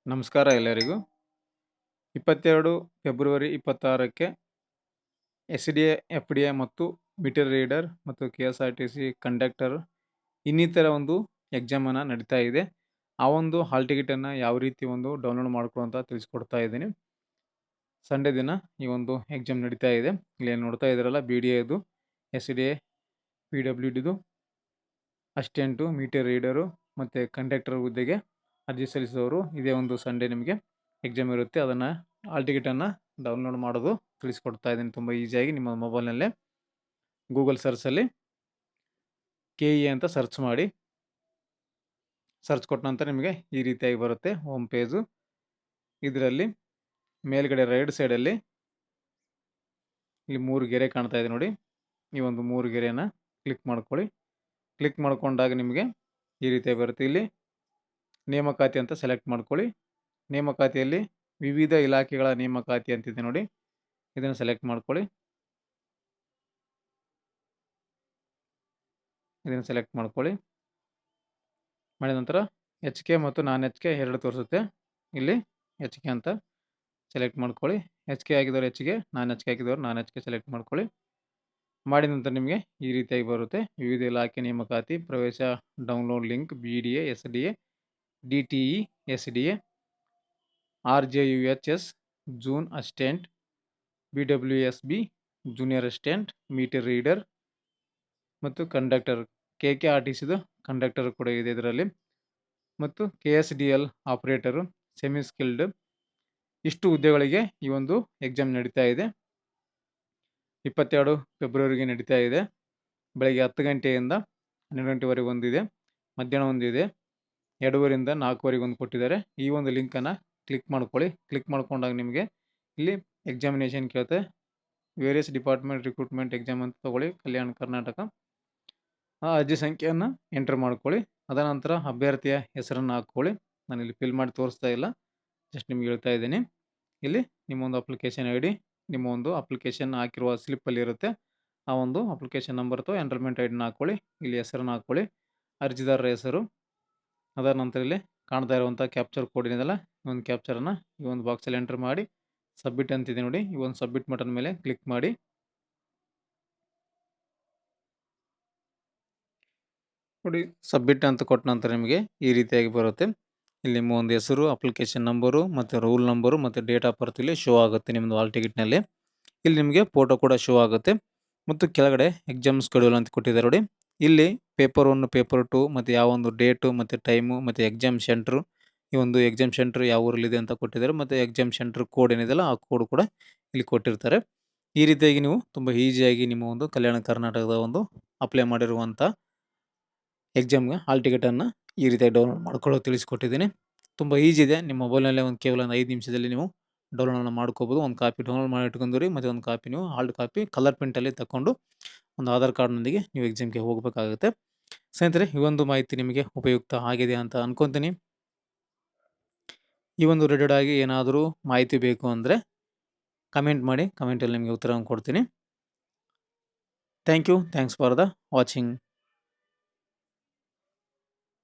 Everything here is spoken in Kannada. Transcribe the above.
ನಮಸ್ಕಾರ ಎಲ್ಲರಿಗೂ. 22 ಫೆಬ್ರವರಿ 26ಕ್ಕೆ ಎಸ್.ಡಿ.ಎ, ಎಫ್.ಡಿ.ಎ ಮತ್ತು ಮೀಟರ್ ರೀಡರ್ ಮತ್ತು ಕೆ.ಎಸ್.ಆರ್.ಟಿ.ಸಿ ಕಂಡಕ್ಟರ್ ಇನ್ನಿತರ ಒಂದು ಎಕ್ಸಾಮನ್ನು ನಡೀತಾ ಇದೆ. ಆ ಒಂದು ಹಾಲ್ ಟಿಕೆಟನ್ನು ಯಾವ ರೀತಿ ಒಂದು ಡೌನ್ಲೋಡ್ ಮಾಡ್ಕೊಳ್ಳೋ ಅಂತ ತಿಳಿಸ್ಕೊಡ್ತಾ ಇದ್ದೀನಿ. ಸಂಡೇ ದಿನ ಈ ಒಂದು ಎಕ್ಸಾಮ್ ನಡೀತಾ ಇದೆ. ಇಲ್ಲಿ ನೋಡ್ತಾ ಇದ್ದೀರಲ್ಲ ಬಿ.ಡಿ.ಎದು, ಎಸ್.ಡಿ.ಎ, ಪಿ.ಡಬ್ಲ್ಯೂ.ಡಿದು ಅಸಿಸ್ಟೆಂಟು, ಮೀಟರ್ ರೀಡರು ಮತ್ತು ಕಂಡಕ್ಟರ್ ಹುದ್ದೆಗೆ ಅರ್ಜಿ ಸಲ್ಲಿಸಿದವರು ಇದೇ ಒಂದು ಸಂಡೇ ನಿಮಗೆ ಎಕ್ಸಾಮ್ ಇರುತ್ತೆ. ಅದನ್ನು ಹಾಲ್ ಟಿಕೆಟನ್ನು ಡೌನ್ಲೋಡ್ ಮಾಡೋದು ತಿಳಿಸ್ಕೊಡ್ತಾ ಇದ್ದೀನಿ ತುಂಬ ಈಸಿಯಾಗಿ. ನಿಮ್ಮ ಮೊಬೈಲ್ನಲ್ಲೇ ಗೂಗಲ್ ಸರ್ಚಲ್ಲಿ KE ಅಂತ ಸರ್ಚ್ ಮಾಡಿ. ಸರ್ಚ್ ಕೊಟ್ಟ ನಂತರ ನಿಮಗೆ ಈ ರೀತಿಯಾಗಿ ಬರುತ್ತೆ ಹೋಮ್ ಪೇಜು. ಇದರಲ್ಲಿ ಮೇಲ್ಗಡೆ ರೈಟ್ ಸೈಡಲ್ಲಿ ಇಲ್ಲಿ 3 ಗೆರೆ ಕಾಣ್ತಾ ಇದೆ ನೋಡಿ. ಈ ಒಂದು 3 ಗೆರೆಯನ್ನು ಕ್ಲಿಕ್ ಮಾಡ್ಕೊಳ್ಳಿ. ಕ್ಲಿಕ್ ಮಾಡ್ಕೊಂಡಾಗ ನಿಮಗೆ ಈ ರೀತಿಯಾಗಿ ಬರುತ್ತೆ. ಇಲ್ಲಿ ನೇಮಕಾತಿ ಅಂತ ಸೆಲೆಕ್ಟ್ ಮಾಡ್ಕೊಳ್ಳಿ. ನೇಮಕಾತಿಯಲ್ಲಿ ವಿವಿಧ ಇಲಾಖೆಗಳ ನೇಮಕಾತಿ ಅಂತಿದೆ ನೋಡಿ, ಇದನ್ನು ಸೆಲೆಕ್ಟ್ ಮಾಡ್ಕೊಳ್ಳಿ. ಇದನ್ನು ಸೆಲೆಕ್ಟ್ ಮಾಡ್ಕೊಳ್ಳಿ. ಮಾಡಿದ ನಂತರ HK ಮತ್ತು ನಾನ್ HK ಎರಡು ತೋರಿಸುತ್ತೆ. ಇಲ್ಲಿ HK ಅಂತ ಸೆಲೆಕ್ಟ್ ಮಾಡ್ಕೊಳ್ಳಿ. HK ಹಾಕಿದವರು HK, ನಾನ್ HK ಹಾಕಿದವರು ನಾನ್ HK ಸೆಲೆಕ್ಟ್ ಮಾಡ್ಕೊಳ್ಳಿ. ಮಾಡಿದ ನಂತರ ನಿಮಗೆ ಈ ರೀತಿಯಾಗಿ ಬರುತ್ತೆ. ವಿವಿಧ ಇಲಾಖೆ ನೇಮಕಾತಿ ಪ್ರವೇಶ download link BDA, SDA, DTE, SDA, RJUHS, ಜೂನ್ assistant, BWSB, junior assistant, meter reader ಮತ್ತು ಕಂಡಕ್ಟರ್, KKRTCದು ಕಂಡಕ್ಟರ್ ಕೂಡ ಇದೆ ಇದರಲ್ಲಿ, ಮತ್ತು KSDL ಆಪರೇಟರು, ಸೆಮಿ ಸ್ಕಿಲ್ಡ್. ಇಷ್ಟು ಹುದ್ದೆಗಳಿಗೆ ಈ ಒಂದು ಎಕ್ಸಾಮ್ ನಡೀತಾ ಇದೆ. 22 ಫೆಬ್ರವರಿಗೆ ನಡೀತಾ ಇದೆ. ಬೆಳಗ್ಗೆ 10 ಗಂಟೆಯಿಂದ 12 ಗಂಟೆವರೆಗೆ ಒಂದಿದೆ, ಮಧ್ಯಾಹ್ನ ಒಂದಿದೆ, 2:30ರಿಂದ 4:00ವರೆಗೆ ಒಂದು ಕೊಟ್ಟಿದ್ದಾರೆ. ಈ ಒಂದು ಲಿಂಕನ್ನು ಕ್ಲಿಕ್ ಮಾಡ್ಕೊಳ್ಳಿ. ಕ್ಲಿಕ್ ಮಾಡ್ಕೊಂಡಾಗ ನಿಮಗೆ ಇಲ್ಲಿ ಎಕ್ಸಾಮಿನೇಷನ್ ಕೇಳುತ್ತೆ. ವೇರಿಯಸ್ ಡಿಪಾರ್ಟ್ಮೆಂಟ್ ರಿಕ್ರೂಟ್ಮೆಂಟ್ ಎಕ್ಸಾಮ್ ಅಂತ ತಗೊಳ್ಳಿ, ಕಲ್ಯಾಣ ಕರ್ನಾಟಕ. ಆ ಅರ್ಜಿ ಸಂಖ್ಯೆಯನ್ನು ಎಂಟರ್ ಮಾಡ್ಕೊಳ್ಳಿ. ಅದರ ನಂತರ ಅಭ್ಯರ್ಥಿಯ ಹೆಸರನ್ನು ಹಾಕ್ಕೊಳ್ಳಿ. ನಾನು ಇಲ್ಲಿ ಫಿಲ್ ಮಾಡಿ ತೋರಿಸ್ತಾ ಇಲ್ಲ, ಜಸ್ಟ್ ನಿಮ್ಗೆ ಹೇಳ್ತಾ ಇದ್ದೀನಿ. ಇಲ್ಲಿ ನಿಮ್ಮ ಒಂದು ಅಪ್ಲಿಕೇಶನ್ ID, ನಿಮ್ಮ ಒಂದು ಅಪ್ಲಿಕೇಶನ್ ಹಾಕಿರುವ ಸ್ಲಿಪ್ಪಲ್ಲಿ ಇರುತ್ತೆ. ಆ ಒಂದು ಅಪ್ಲಿಕೇಶನ್ ನಂಬರ್ ಅಥವಾ ಎನ್ರೋಲ್ಮೆಂಟ್ ಐಡಿನ ಹಾಕ್ಕೊಳ್ಳಿ. ಇಲ್ಲಿ ಹೆಸರನ್ನು ಹಾಕ್ಕೊಳ್ಳಿ, ಅರ್ಜಿದಾರರ ಹೆಸರು. ಅದರ ನಂತರ ಇಲ್ಲಿ ಕಾಣ್ತಾ ಇರುವಂಥ ಕ್ಯಾಪ್ಚರ್ ಕೋಡ್ ಏನಿದೆಯಲ್ಲ, ಈ ಒಂದು ಕ್ಯಾಪ್ಚರನ್ನು ಈ ಒಂದು ಬಾಕ್ಸಲ್ಲಿ ಎಂಟರ್ ಮಾಡಿ ಸಬ್ಮಿಟ್ ಅಂತಿದೆ ನೋಡಿ, ಈ ಒಂದು ಸಬ್ಮಿಟ್ ಬಟನ್ ಮೇಲೆ ಕ್ಲಿಕ್ ಮಾಡಿ. ನೋಡಿ ಸಬ್ಮಿಟ್ ಅಂತ ಕೊಟ್ಟ ನಂತರ ನಿಮಗೆ ಈ ರೀತಿಯಾಗಿ ಬರುತ್ತೆ. ಇಲ್ಲಿ ನಿಮ್ಮ ಒಂದು ಹೆಸರು, ಅಪ್ಲಿಕೇಶನ್ ನಂಬರು ಮತ್ತು ರೂಲ್ ನಂಬರು ಮತ್ತು ಡೇಟ್ ಆಫ್ ಬರ್ತ್ ಇಲ್ಲಿ ಶೋ ಆಗುತ್ತೆ ನಿಮ್ಮದು ಹಾಲ್ ಟಿಕೆಟ್ನಲ್ಲಿ. ಇಲ್ಲಿ ನಿಮಗೆ ಫೋಟೋ ಕೂಡ ಶೋ ಆಗುತ್ತೆ ಮತ್ತು ಕೆಳಗಡೆ ಎಕ್ಸಾಮ್ ಶೆಡ್ಯೂಲ್ ಅಂತ ಕೊಟ್ಟಿದ್ದಾರೆ ನೋಡಿ. ಇಲ್ಲಿ ಪೇಪರ್ 1, ಪೇಪರ್ 2 ಮತ್ತು ಯಾವ ಒಂದು ಡೇಟು ಮತ್ತು ಟೈಮು ಮತ್ತು ಎಕ್ಸಾಮ್ ಸೆಂಟ್ರು, ಈ ಒಂದು ಎಕ್ಸಾಮ್ ಸೆಂಟ್ರ್ ಯಾವ ಊರಲ್ಲಿದೆ ಅಂತ ಕೊಟ್ಟಿದ್ದಾರೆ ಮತ್ತು ಎಕ್ಸಾಮ್ ಸೆಂಟ್ರ್ ಕೋಡ್ ಏನಿದೆಯಲ್ಲ ಆ ಕೋಡ್ ಕೂಡ ಇಲ್ಲಿ ಕೊಟ್ಟಿರ್ತಾರೆ. ಈ ರೀತಿಯಾಗಿ ನೀವು ತುಂಬ ಈಸಿಯಾಗಿ ನಿಮ್ಮ ಒಂದು ಕಲ್ಯಾಣ ಕರ್ನಾಟಕದ ಒಂದು ಅಪ್ಲೈ ಮಾಡಿರುವಂಥ ಎಕ್ಸಾಮ್ಗೆ ಹಾಲ್ ಟಿಕೆಟನ್ನು ಈ ರೀತಿಯಾಗಿ ಡೌನ್ಲೋಡ್ ಮಾಡ್ಕೊಳ್ಳೋದು ತಿಳಿಸ್ಕೊಟ್ಟಿದ್ದೀನಿ. ತುಂಬ ಈಸಿ ಇದೆ. ನಿಮ್ಮ ಮೊಬೈಲ್ನಲ್ಲೇ ಕೇವಲ 5 ನಿಮಿಷದಲ್ಲಿ ನೀವು ಡೌನ್ಲೋಡನ್ನು ಮಾಡ್ಕೋಬೋದು. ಒಂದು ಕಾಪಿ ಡೌನ್ಲೋಡ್ ಮಾಡಿ ಇಟ್ಕೊಂಡ್ರಿ ಮತ್ತು ಒಂದು ಕಾಪಿ ನೀವು ಹಾರ್ಡ್ ಕಾಪಿ ಕಲರ್ ಪ್ರಿಂಟಲ್ಲಿ ತಗೊಂಡು ಒಂದು ಆಧಾರ್ ಕಾರ್ಡ್ನೊಂದಿಗೆ ನೀವು ಎಕ್ಸಾಮ್ಗೆ ಹೋಗಬೇಕಾಗುತ್ತೆ. ಸ್ನೇಹಿತರೆ, ಈ ಒಂದು ಮಾಹಿತಿ ನಿಮಗೆ ಉಪಯುಕ್ತ ಆಗಿದೆ ಅಂತ ಅನ್ಕೊತೀನಿ. ಈ ಒಂದು ರಿಲೇಟೆಡ್ ಆಗಿ ಏನಾದರೂ ಮಾಹಿತಿ ಬೇಕು ಅಂದರೆ ಕಮೆಂಟ್ ಮಾಡಿ, ಕಮೆಂಟಲ್ಲಿ ನಿಮಗೆ ಉತ್ತರವನ್ನು ಕೊಡ್ತೀನಿ. Thank you. Thanks for the watching.